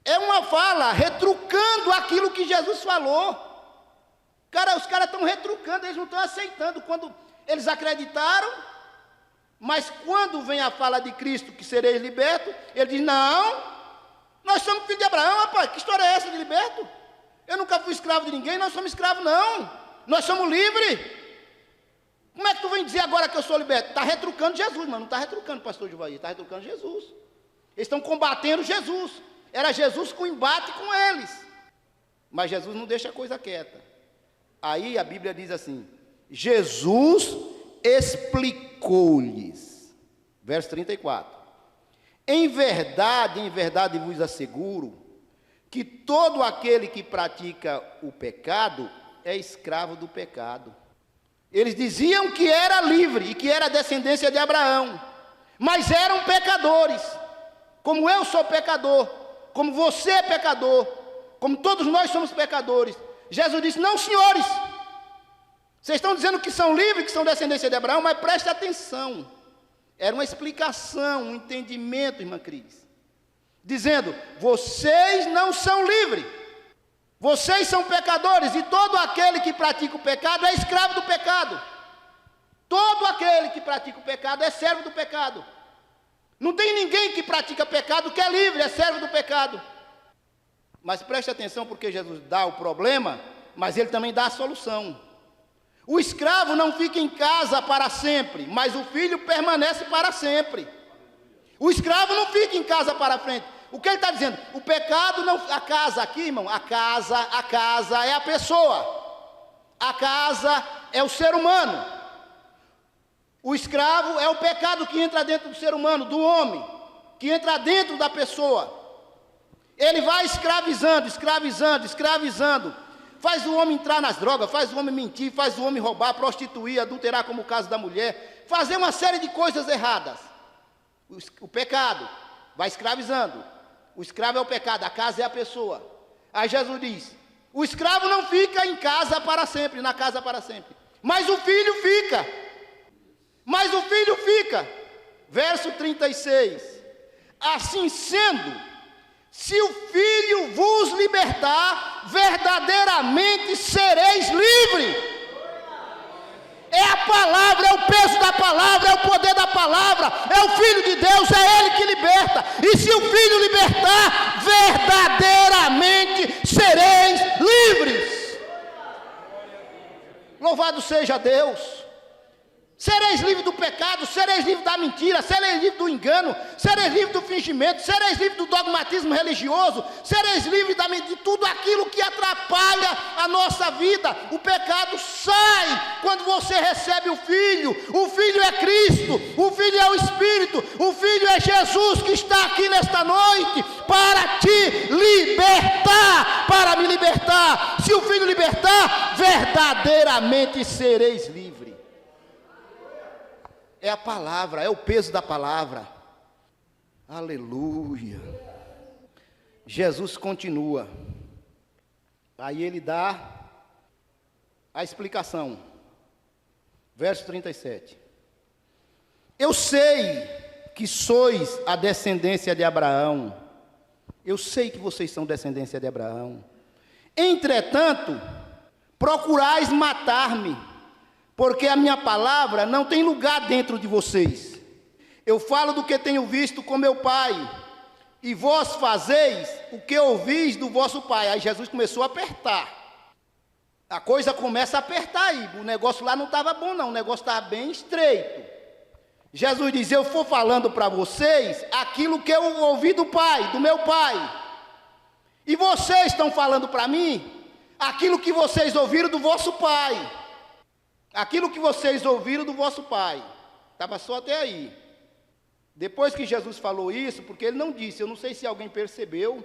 É uma fala retrucando aquilo que Jesus falou. Os caras estão retrucando, eles não estão aceitando. Quando eles acreditaram, mas quando vem a fala de Cristo, que sereis libertos, ele diz, não, nós somos filhos de Abraão, rapaz, que história é essa de liberto? Eu nunca fui escravo de ninguém, nós somos escravos não, nós somos livres. Como é que tu vem dizer agora que eu sou liberto? Está retrucando Jesus, mas não está retrucando o pastor Juvaí, está retrucando Jesus. Eles estão combatendo Jesus. Era Jesus com embate com eles. Mas Jesus não deixa a coisa quieta. Aí a Bíblia diz assim, Jesus explicou-lhes. Verso 34. Em verdade vos asseguro, que todo aquele que pratica o pecado é escravo do pecado. Eles diziam que era livre e que era descendência de Abraão, mas eram pecadores, como eu sou pecador, como você é pecador, como todos nós somos pecadores. Jesus disse, não senhores, vocês estão dizendo que são livres, que são descendência de Abraão, mas preste atenção, era uma explicação, um entendimento, irmã Cris, dizendo, vocês não são livres, vocês são pecadores, e todo aquele que pratica o pecado é escravo do pecado. Todo aquele que pratica o pecado é servo do pecado. Não tem ninguém que pratica pecado que é livre, é servo do pecado. Mas preste atenção, porque Jesus dá o problema, mas ele também dá a solução. O escravo não fica em casa para sempre, mas o filho permanece para sempre. O escravo não fica em casa para frente. O que ele está dizendo? O pecado não... A casa aqui, irmão, a casa é a pessoa. A casa é o ser humano. O escravo é o pecado que entra dentro do ser humano, do homem, que entra dentro da pessoa. Ele vai escravizando. Faz o homem entrar nas drogas, faz o homem mentir, faz o homem roubar, prostituir, adulterar, como o caso da mulher, fazer uma série de coisas erradas. O pecado vai escravizando. O escravo é o pecado, a casa é a pessoa. Aí Jesus diz, o escravo não fica em casa para sempre, na casa para sempre, mas o filho fica. Verso 36. Assim sendo, se o filho vos libertar, verdadeiramente sereis livres. É a palavra, é o peso da palavra, é o poder da palavra, é o Filho de Deus, é Ele que liberta. E se o Filho libertar, verdadeiramente sereis livres. Louvado seja Deus. Sereis livres do pecado, sereis livres da mentira, sereis livres do engano, sereis livres do fingimento, sereis livres do dogmatismo religioso, sereis livres de tudo aquilo que atrapalha a nossa vida. O pecado sai quando você recebe o Filho. O Filho é Cristo, o Filho é o Espírito, o Filho é Jesus que está aqui nesta noite para te libertar, para me libertar. Se o Filho libertar, verdadeiramente sereis livres. É a palavra, é o peso da palavra. Aleluia. Jesus continua. Aí ele dá a explicação. Verso 37. Eu sei que sois a descendência de Abraão. Eu sei que vocês são descendência de Abraão. Entretanto, procurais matar-me, porque a minha palavra não tem lugar dentro de vocês. Eu falo do que tenho visto com meu pai, e vós fazeis o que ouvis do vosso pai. Aí Jesus começou a apertar. A coisa começa a apertar aí. O negócio lá não estava bom não, o negócio estava bem estreito. Jesus diz, eu vou falando para vocês aquilo que eu ouvi do pai, do meu pai. E vocês estão falando para mim aquilo que vocês ouviram do vosso pai. Aquilo que vocês ouviram do vosso pai. Estava só até aí. Depois que Jesus falou isso, porque ele não disse, eu não sei se alguém percebeu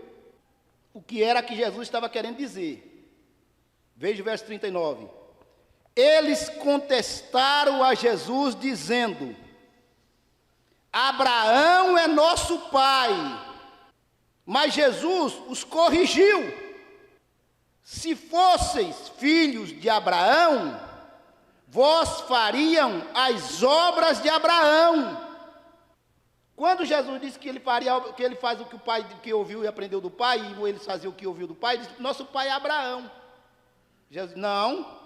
o que era que Jesus estava querendo dizer. Veja o verso 39. Eles contestaram a Jesus dizendo, Abraão é nosso pai. Mas Jesus os corrigiu. Se fosseis filhos de Abraão, vós fariam as obras de Abraão. Quando Jesus disse que ele faz o que o pai que ouviu e aprendeu do pai, e eles faziam o que ouviu do pai, ele disse: nosso pai é Abraão. Jesus: não.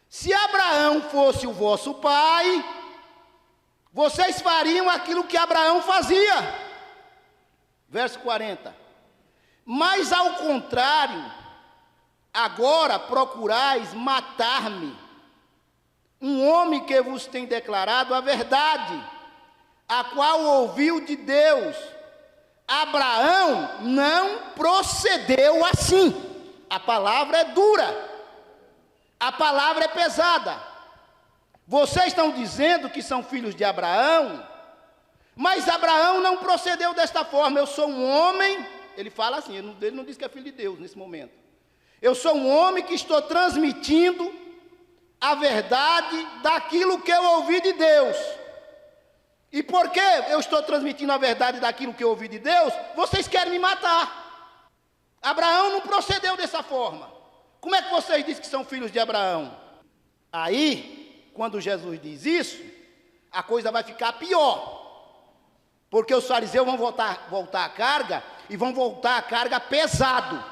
Se Abraão fosse o vosso pai, vocês fariam aquilo que Abraão fazia. Verso 40. Mas ao contrário, agora procurais matar-me, um homem que vos tem declarado a verdade, a qual ouviu de Deus. Abraão não procedeu assim. A palavra é dura, a palavra é pesada. Vocês estão dizendo que são filhos de Abraão, mas Abraão não procedeu desta forma. Eu sou um homem, ele fala assim, ele não diz que é filho de Deus nesse momento. Eu sou um homem que estou transmitindo a verdade daquilo que eu ouvi de Deus. E porque eu estou transmitindo a verdade daquilo que eu ouvi de Deus, vocês querem me matar. Abraão não procedeu dessa forma. Como é que vocês dizem que são filhos de Abraão? Aí, quando Jesus diz isso, a coisa vai ficar pior. Porque os fariseus vão voltar a carga, e vão voltar a carga pesado.